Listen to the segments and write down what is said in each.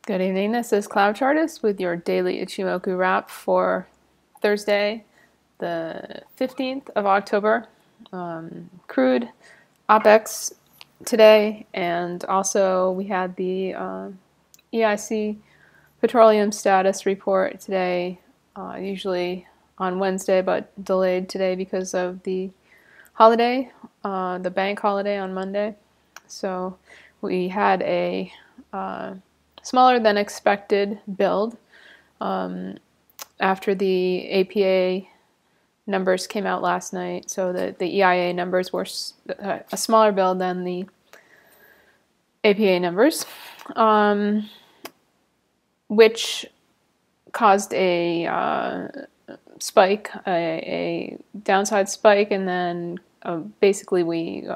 Good evening, this is CloudChartist with your daily Ichimoku wrap for Thursday, the 15th of October. Crude OPEX today, and also we had the EIC petroleum status report today, usually on Wednesday, but delayed today because of the holiday, the bank holiday on Monday. So we had a smaller than expected build after the APA numbers came out last night. So the EIA numbers were a smaller build than the APA numbers, which caused a spike, a downside spike, and then basically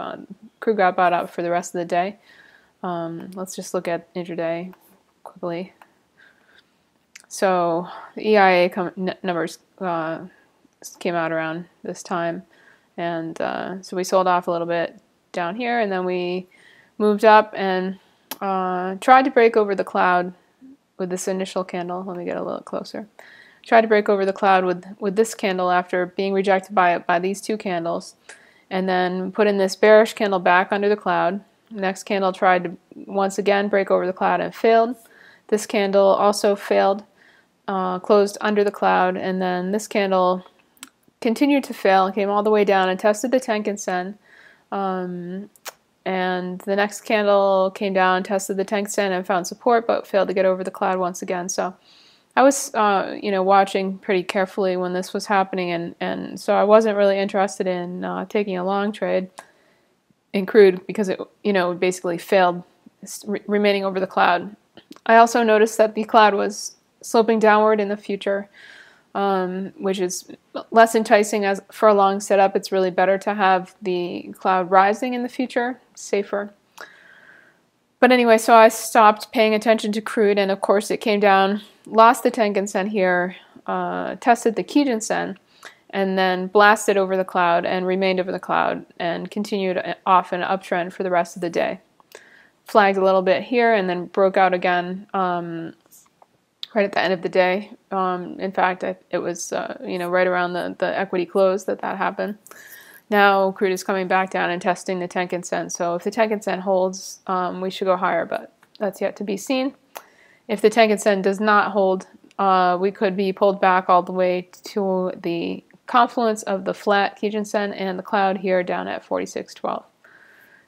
crude got bought up for the rest of the day. Let's just look at intraday quickly. So the EIA numbers came out around this time, and so we sold off a little bit down here, and then we moved up and tried to break over the cloud with this initial candle. Let me get a little closer. Tried to break over the cloud with this candle after being rejected by these two candles, and then put in this bearish candle back under the cloud. Next candle tried to once again break over the cloud and failed. This candle also failed, closed under the cloud, and then this candle continued to fail, came all the way down and tested the Tenkan Sen. And the next candle came down, tested the Tenkan Sen and found support, but failed to get over the cloud once again. So I was, watching pretty carefully when this was happening, and so I wasn't really interested in taking a long trade in crude because it, basically failed, remaining over the cloud. I also noticed that the cloud was sloping downward in the future, which is less enticing as for a long setup. It's really better to have the cloud rising in the future, safer. But anyway, so I stopped paying attention to crude, and of course it came down, lost the Tenkan Sen here, tested the Kijun Sen, and then blasted over the cloud and remained over the cloud and continued off an uptrend for the rest of the day. Flagged a little bit here and then broke out again right at the end of the day. In fact, it was right around the equity close that happened. Now crude is coming back down and testing the Tenkan Sen. So if the Tenkan Sen holds, we should go higher, but that's yet to be seen. If the Tenkan Sen does not hold, we could be pulled back all the way to the confluence of the flat Kijun Sen and the cloud here down at 46.12.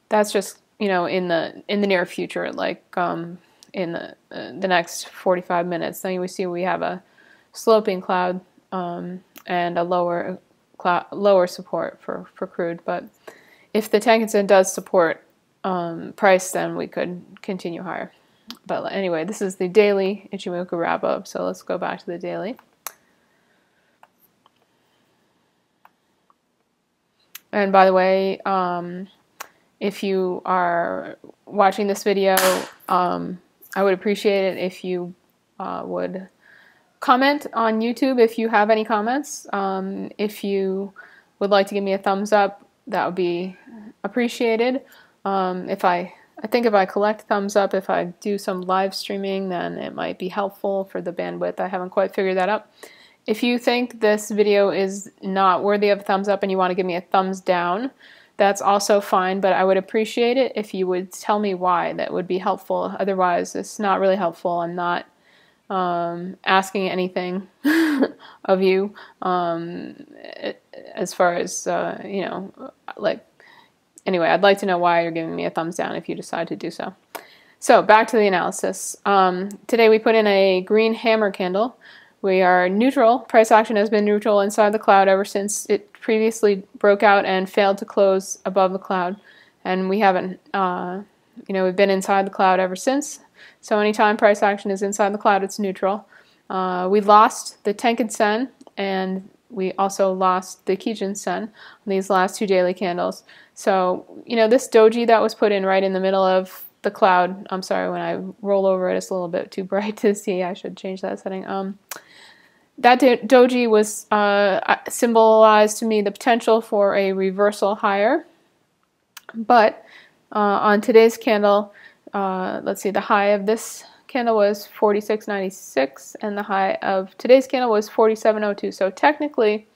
That's just in the near future, like in the next 45 minutes. Then we see we have a sloping cloud and a lower support for crude. But if the Tenkan Sen does support price, then we could continue higher. But anyway, this is the daily Ichimoku wrap up. So let's go back to the daily. And by the way, if you are watching this video, I would appreciate it if you would comment on YouTube if you have any comments. If you would like to give me a thumbs up, that would be appreciated. I think if I collect thumbs up, if I do some live streaming, then it might be helpful for the bandwidth. I haven't quite figured that out. If you think this video is not worthy of a thumbs up and you want to give me a thumbs down, that's also fine, but I would appreciate it if you would tell me why. That would be helpful. Otherwise, it's not really helpful. I'm not asking anything of you as far as, anyway, I'd like to know why you're giving me a thumbs down if you decide to do so. So back to the analysis. Today we put in a green hammer candle. We are neutral. Price action has been neutral inside the cloud ever since it previously broke out and failed to close above the cloud. And we haven't, we've been inside the cloud ever since. So anytime price action is inside the cloud, it's neutral. We lost the Tenkan Sen, and we also lost the Kijun Sen on these last two daily candles. So, this doji that was put in right in the middle of the cloud, I'm sorry, when I roll over it, it's a little bit too bright to see. I should change that setting. That doji was symbolized to me the potential for a reversal higher. But on today's candle, let's see, the high of this candle was 46.96, and the high of today's candle was 47.02. So technically,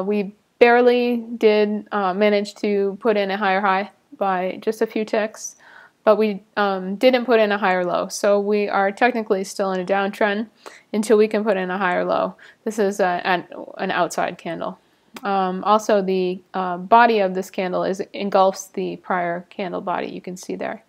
we barely did manage to put in a higher high by just a few ticks, but we didn't put in a higher low. So we are technically still in a downtrend until we can put in a higher low. This is an outside candle. Also, the body of this candle engulfs the prior candle body. You can see there.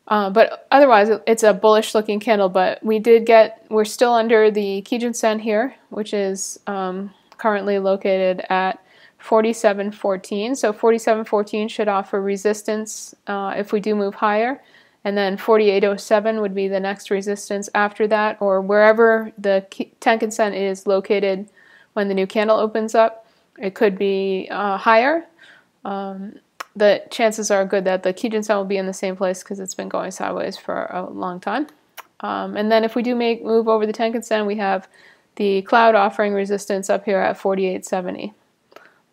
But otherwise, it's a bullish looking candle, but we're still under the Kijun Sen here, which is currently located at 47.14. So 47.14 should offer resistance if we do move higher. And then 48.07 would be the next resistance after that, or wherever the Tenkan Sen is located when the new candle opens up. It could be higher. The chances are good that the Kijun Sen will be in the same place because it's been going sideways for a long time. And then if we do move over the Tenkan Sen, we have the cloud offering resistance up here at 48.70.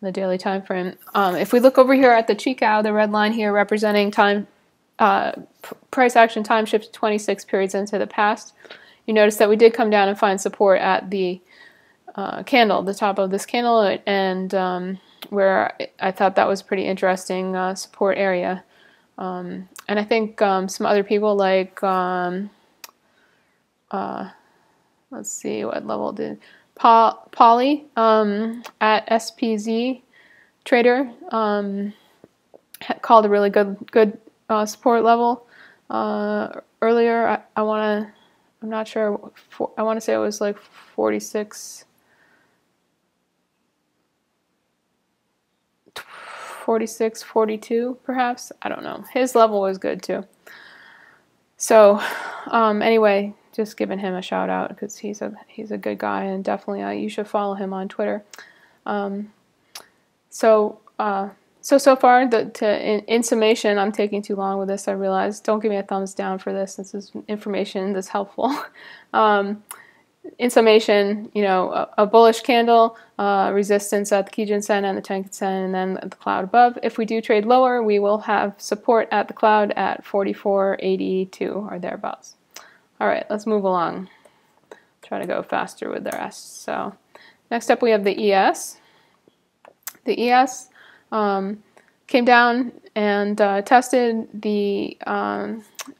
The daily time frame. If we look over here at the Chikou, the red line here representing time, price action time shift 26 periods into the past, you notice that we did come down and find support at the candle, the top of this candle, and where I thought that was pretty interesting support area. And I think some other people like, let's see, what level did Polly at SPZ Trader called a really good support level earlier. I'm not sure. I want to say it was like 46, 42 perhaps. I don't know. His level was good too. So anyway, just giving him a shout out because he's a good guy, and definitely you should follow him on Twitter. So far, in summation, I'm taking too long with this. I realize. Don't give me a thumbs down for this. This is information that's helpful. In summation, a bullish candle, resistance at the Kijun Sen and the Tenkan Sen, and then the cloud above. If we do trade lower, we will have support at the cloud at 44.82 or thereabouts. All right, let's move along. Try to go faster with the rest. So next up we have the ES. The ES came down and tested the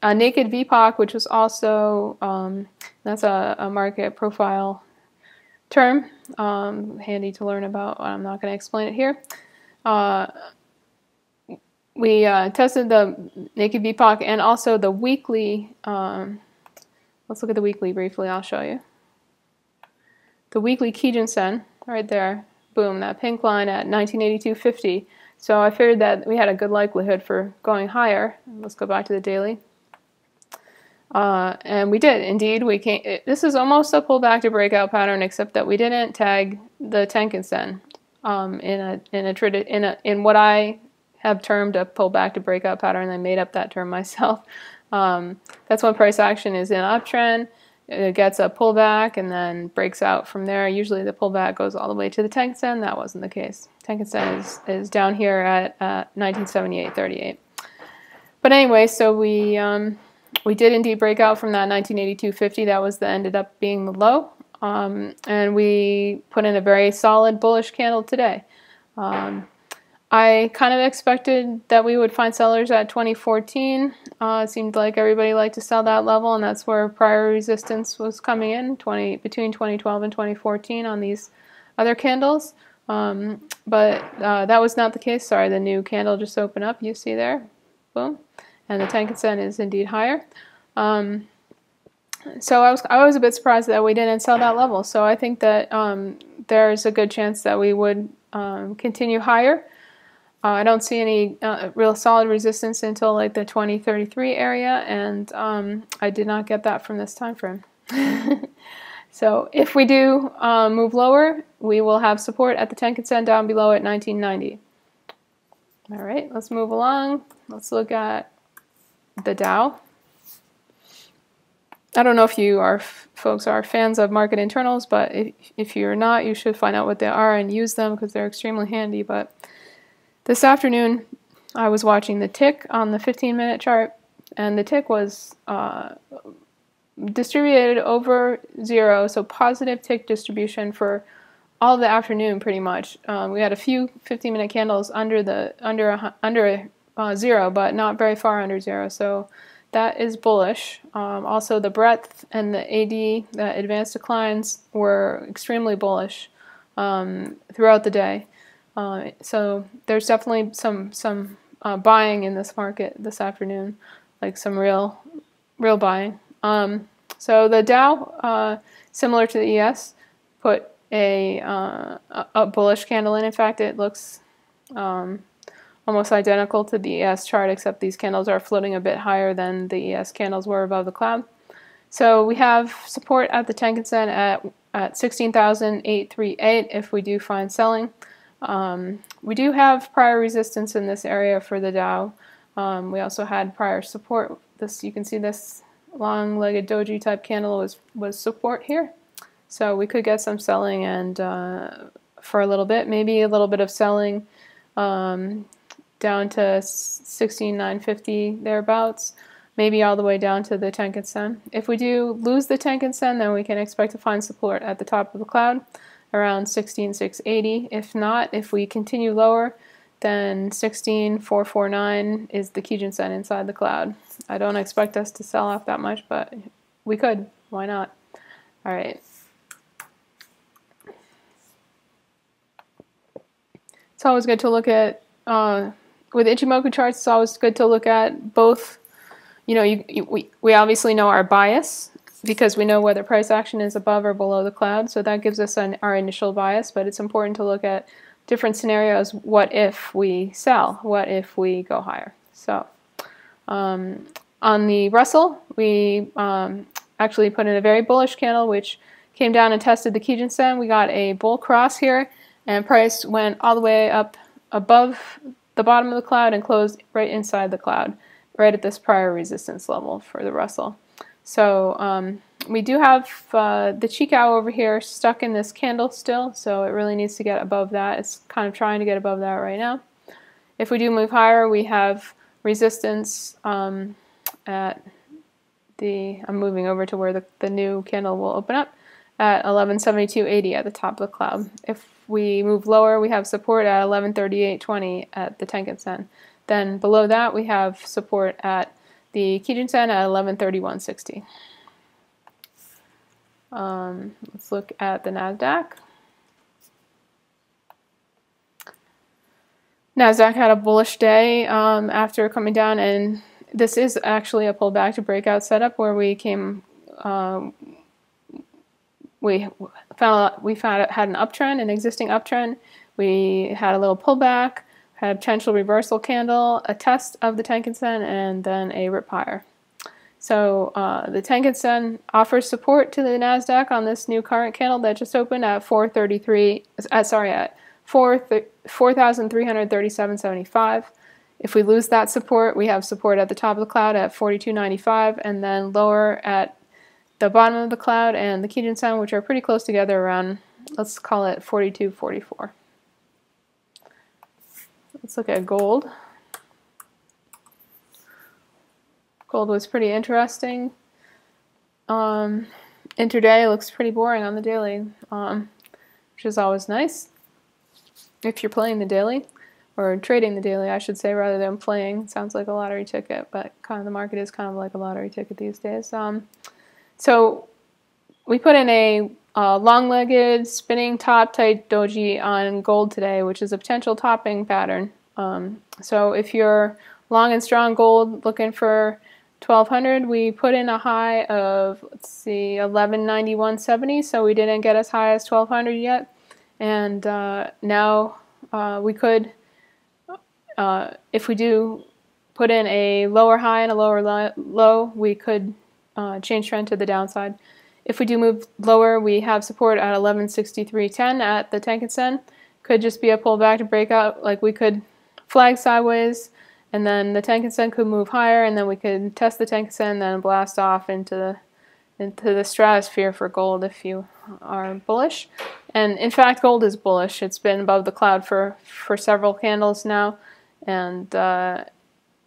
naked VPOC, which was also, that's a market profile term, handy to learn about. I'm not going to explain it here. We tested the naked VPOC and also the weekly. Let's look at the weekly briefly. I'll show you. The weekly Kijun Sen, right there. Boom, that pink line at 1982.50. So I figured that we had a good likelihood for going higher. Let's go back to the daily. And we did, indeed. This is almost a pullback to breakout pattern, except that we didn't tag the Tenkan Sen in what I have termed a pullback to breakout pattern. I made up that term myself. That's when price action is in uptrend. It gets a pullback and then breaks out from there. Usually the pullback goes all the way to the Tenkan Sen. That wasn't the case. Tenkan Sen is down here at 1978.38. But anyway, so we did indeed break out from that 1982.50. That ended up being the low. And we put in a very solid bullish candle today. I kind of expected that we would find sellers at 2014. It seemed like everybody liked to sell that level, and that's where prior resistance was coming in, between 2012 and 2014 on these other candles. But that was not the case. Sorry, the new candle just opened up. You see there, boom, and the Tenkan Sen is indeed higher. So I was a bit surprised that we didn't sell that level. So I think that there's a good chance that we would continue higher. I don't see any real solid resistance until like the 2033 area, and I did not get that from this time frame. So if we do move lower, we will have support at the Tenkan Sen down below at 1990. All right, let's move along. Let's look at the Dow. I don't know if you folks are fans of market internals, but if you're not, you should find out what they are and use them because they're extremely handy. But this afternoon, I was watching the tick on the 15-minute chart, and the tick was distributed over zero, so positive tick distribution for all the afternoon pretty much. We had a few 15-minute candles under zero, but not very far under zero, so that is bullish. Also, the breadth and the AD, the advanced declines, were extremely bullish throughout the day. So there's definitely some buying in this market this afternoon, like some real buying. So the Dow, similar to the ES, put a bullish candle in. In fact, it looks almost identical to the ES chart, except these candles are floating a bit higher than the ES candles were above the cloud. So we have support at the Tenkan-sen at 16,838 if we do find selling. We do have prior resistance in this area for the Dow. We also had prior support. This, you can see this long-legged doji type candle was support here. So we could get some selling, and for a little bit, maybe a little bit of selling down to 16,950 thereabouts, maybe all the way down to the Tenkan-sen. If we do lose the Tenkan-sen, then we can expect to find support at the top of the cloud around 16,680. If not, if we continue lower, then 16,449 is the Kijun-sen inside the cloud. I don't expect us to sell off that much, but we could. Why not? All right. It's always good to look at, with Ichimoku charts, it's always good to look at both. You know, we obviously know our bias because we know whether price action is above or below the cloud, so that gives us our initial bias, but it's important to look at different scenarios. What if we sell? What if we go higher? So on the Russell, we actually put in a very bullish candle, which came down and tested the Kijun-sen. We got a bull cross here, and price went all the way up above the bottom of the cloud and closed right inside the cloud, right at this prior resistance level for the Russell. So we do have the Chikou over here stuck in this candle still, so it really needs to get above that. It's kind of trying to get above that right now. If we do move higher, we have resistance at the, I'm moving over to where the new candle will open up, at 1172.80 at the top of the cloud. If we move lower, we have support at 1138.20 at the Tenkan-sen. Then below that, we have support at the Kijun-sen at 1131.60. Let's look at the NASDAQ. NASDAQ had a bullish day after coming down, and this is actually a pullback to breakout setup where we came, we had an uptrend, an existing uptrend. We had a little pullback, had a potential reversal candle, a test of the Tenkan-sen, and then a rip higher. So the Tenkan-sen offers support to the NASDAQ on this new current candle that just opened at 4,337.75. If we lose that support, we have support at the top of the cloud at 42.95, and then lower at the bottom of the cloud and the Kijun-sen, which are pretty close together around, let's call it 42.44. Let's look at gold. Gold was pretty interesting. Intraday looks pretty boring on the daily, which is always nice if you're playing the daily, or trading the daily, I should say, rather than playing. It sounds like a lottery ticket, but kind of the market is kind of like a lottery ticket these days. So we put in a long-legged spinning top tight doji on gold today, which is a potential topping pattern. So if you're long and strong gold looking for 1200, we put in a high of, let's see, 1191.70, so we didn't get as high as 1200 yet. And now we could, if we do put in a lower high and a lower low, we could change trend to the downside. If we do move lower, we have support at 1163.10 at the Tenkan-sen. Could just be a pullback to break out, like we could flag sideways, and then the Tenkan-sen could move higher, and then we could test the Tenkan-sen and then blast off into the stratosphere for gold if you are bullish. And in fact, gold is bullish. It's been above the cloud for several candles now, and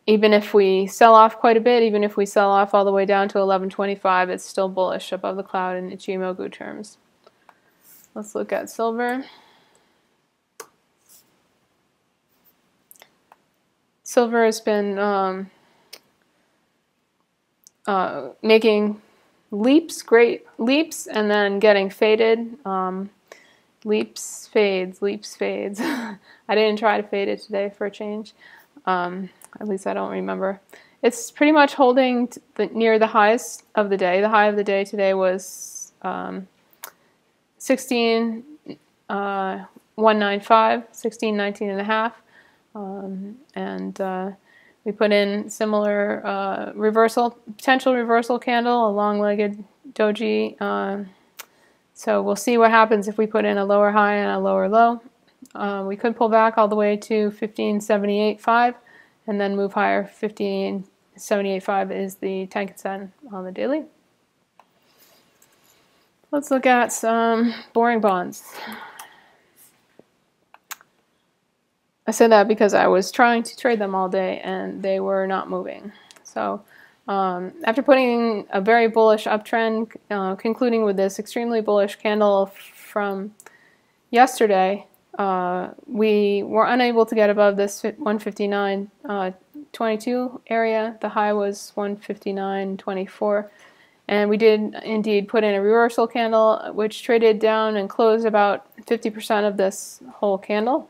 even if we sell off quite a bit, even if we sell off all the way down to 1125, it's still bullish above the cloud in Ichimoku terms. Let's look at silver. Silver has been making leaps, great leaps, and then getting faded. Leaps, fades, leaps, fades. I didn't try to fade it today for a change. At least I don't remember. It's pretty much holding near the highs of the day. The high of the day today was 16,195, 1619 and a half. We put in similar potential reversal candle, a long-legged doji. So we'll see what happens if we put in a lower high and a lower low. We could pull back all the way to 1578.5 and then move higher. 1578.5 is the Tenkan-sen on the daily. Let's look at some boring bonds. I said that because I was trying to trade them all day and they were not moving. So after putting a very bullish uptrend, concluding with this extremely bullish candle from yesterday, we were unable to get above this 159.22 area. The high was 159.24. And we did indeed put in a reversal candle, which traded down and closed about 50% of this whole candle.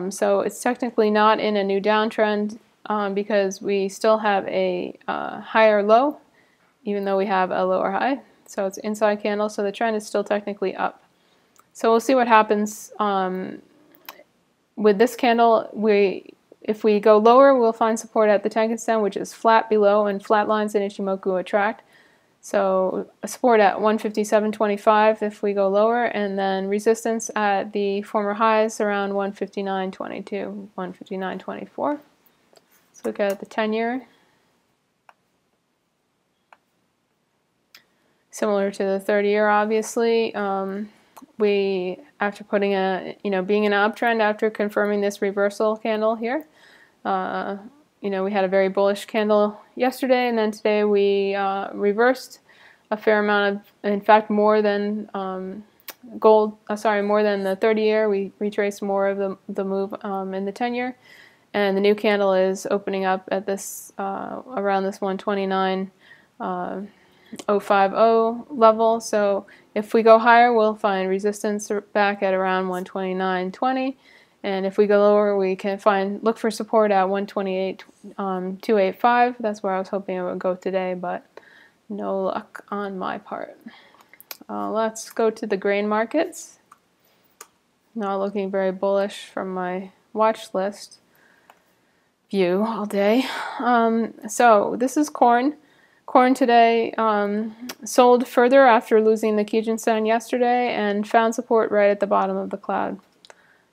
So it's technically not in a new downtrend because we still have a higher low, even though we have a lower high. So it's inside candle, so the trend is still technically up. So we'll see what happens with this candle. If we go lower, we'll find support at the Tenkan-sen, which is flat below, and flat lines in Ichimoku attract. So a support at 157.25 if we go lower, and then resistance at the former highs around 159.22, 159.24. Let's look at the 10-year. Similar to the 30-year, obviously. We, after putting being in an uptrend after confirming this reversal candle here, we had a very bullish candle yesterday, and then today we reversed a fair amount of, in fact, more than more than the 30-year. We retraced more of the move in the 10-year, and the new candle is opening up at this around this 129.050 level. So if we go higher, we'll find resistance back at around 129.20. And if we go lower, we can look for support at 128.285. That's where I was hoping it would go today, but no luck on my part. Let's go to the grain markets. Not looking very bullish from my watch list view all day. So this is corn. Corn today sold further after losing the Kijun-sen yesterday and found support right at the bottom of the cloud.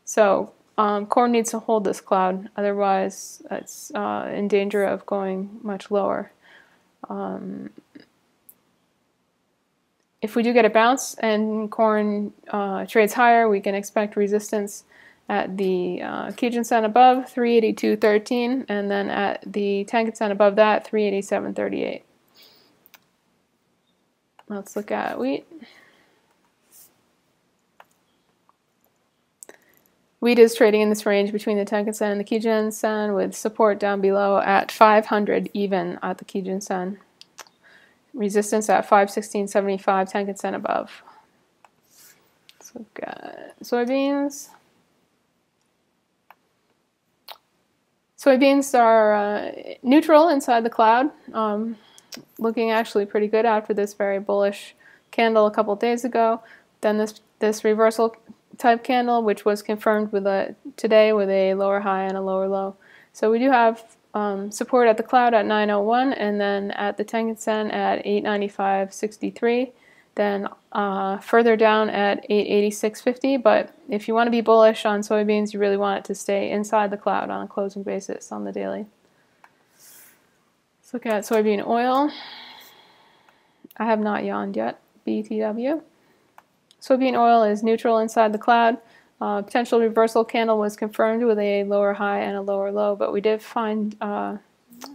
So corn needs to hold this cloud, otherwise it's in danger of going much lower. If we do get a bounce and corn trades higher, we can expect resistance at the Kijun-sen above 382.13, and then at the Tenkan-sen above that 387.38. Let's look at wheat. Wheat is trading in this range between the Tenkan-sen and the Kijun-sen with support down below at 500 even at the Kijun-sen. Resistance at 516.75, Tenkan-sen above. Let's look at soybeans. Soybeans are neutral inside the cloud, looking actually pretty good after this very bullish candle a couple days ago. Then this reversal type candle, which was confirmed with today with a lower high and a lower low. So we do have support at the cloud at 901, and then at the Tenkan-sen at 895.63. Then further down at 886.50. But if you want to be bullish on soybeans, you really want it to stay inside the cloud on a closing basis on the daily. Let's look at soybean oil. I have not yawned yet. BTW. Soybean oil is neutral inside the cloud. Potential reversal candle was confirmed with a lower high and a lower low, but we did find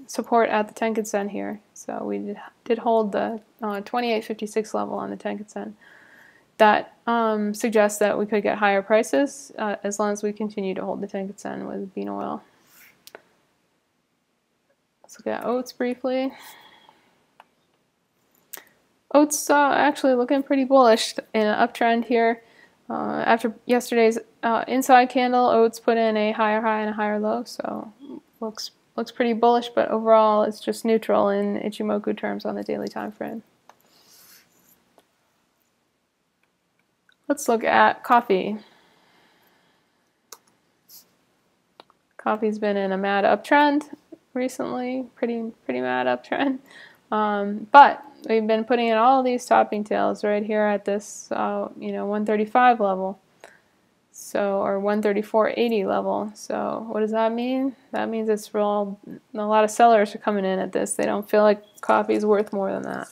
support at the Tenkan-sen here. So we did hold the 28.56 level on the Tenkan-sen. That suggests that we could get higher prices as long as we continue to hold the Tenkan-sen with bean oil. Let's look at oats briefly. Oats actually looking pretty bullish in an uptrend here. After yesterday's inside candle, oats put in a higher high and a higher low, so looks pretty bullish, but overall it's just neutral in Ichimoku terms on the daily time frame. Let's look at coffee. Coffee's been in a mad uptrend recently, pretty mad uptrend. But we've been putting in all these topping tails right here at this 135 level, so, or 134.80 level. So what does that mean? That means it's real. A lot of sellers are coming in at this. They don't feel like coffee is worth more than that.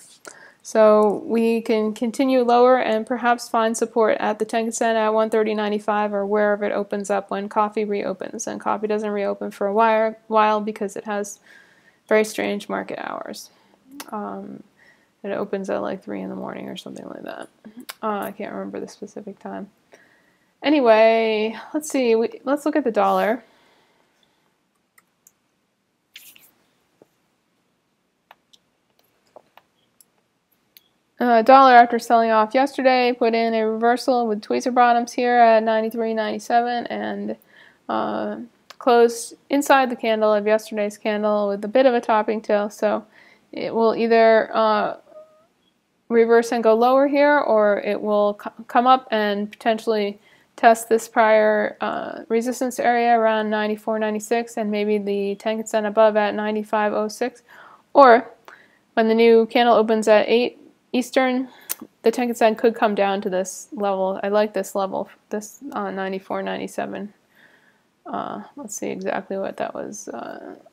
So we can continue lower and perhaps find support at the Tenkan-sen at 130.95 or wherever it opens up when coffee reopens. And coffee doesn't reopen for a while because it has very strange market hours. It opens at like 3 in the morning or something like that. I can't remember the specific time. Anyway, let's see. Let's look at the dollar. Dollar, after selling off yesterday, put in a reversal with tweezer bottoms here at 93.97 and closed inside the candle of yesterday's candle with a bit of a topping tail. So it will either reverse and go lower here, or it will come up and potentially test this prior resistance area around 94.96 and maybe the Tenkan-sen above at 95.06. Or when the new candle opens at 8 Eastern, the Tenkan-sen could come down to this level. I like this level, this 94.97. Let's see exactly what that was.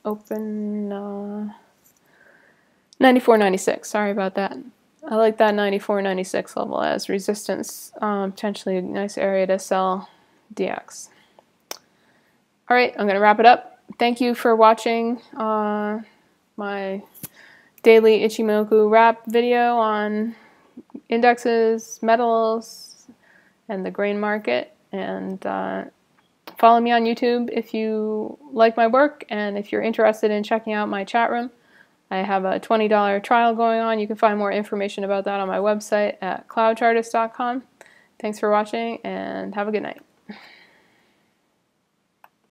Open 94.96. Sorry about that. I like that 94.96 level as resistance. Potentially a nice area to sell DX. All right, I'm going to wrap it up. Thank you for watching my daily Ichimoku wrap video on indexes, metals, and the grain market. And follow me on YouTube if you like my work, and if you're interested in checking out my chat room. I have a $20 trial going on. You can find more information about that on my website at CloudChartist.com. Thanks for watching, and have a good night.